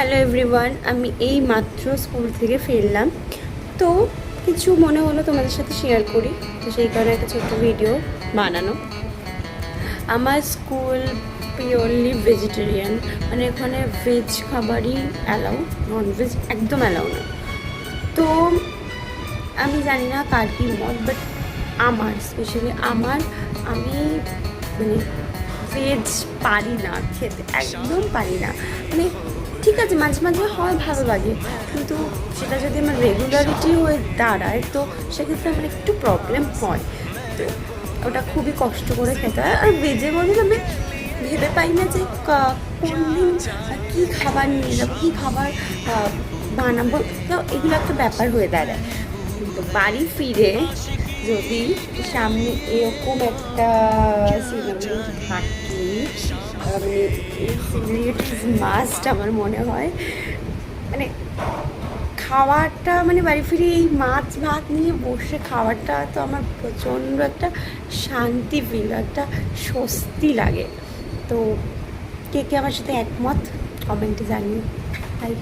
Hello everyone, আমি এই মাত্র স্কুল থেকে ফিরলাম। তো কিছু মনে হলো তোমাদের সাথে শেয়ার করি, তো সেই কারণে একটা ছোট্ট ভিডিও বানানো। আমার স্কুল পিওরলি ভেজিটেরিয়ান, মানে এখানে ভেজ খাবারই অ্যালাউ, ননভেজ একদম অ্যালাউ না। তো আমি জানি না কার কী মত, বাট আমার স্পেশালি আমি মানে ভেজ পারি না খেতে, একদম পারি না। মানে ঠিক আছে, মাঝে মাঝে হয় ভালো লাগে, কিন্তু সেটা যদি আমার রেগুলারিটি হয়ে দাঁড়ায় তো সেক্ষেত্রে আমার একটু প্রবলেম হয়। তো ওটা খুবই কষ্ট করে খেতে হয়। আর ভেজে বলতে আমি ভেবে পাই না যে কোন দিন কী খাবার নিয়ে যাবো, কী খাবার বানাবো, তো এগুলো একটা ব্যাপার হয়ে দাঁড়ায়। তো বাড়ি ফিরে যদি সামনে এরকম একটা সিনারি থাকে, মানে এই সিনারিটা মাস্ট আমার মনে হয়। মানে খাওয়াটা, মানে বাড়ি ফিরে এই মাছ ভাত নিয়ে বসে খাওয়াটা তো আমার প্রচণ্ড একটা শান্তি ফিল, একটা স্বস্তি লাগে। তো কে কে আমার সাথে একমত কমেন্টে জানিও। তাই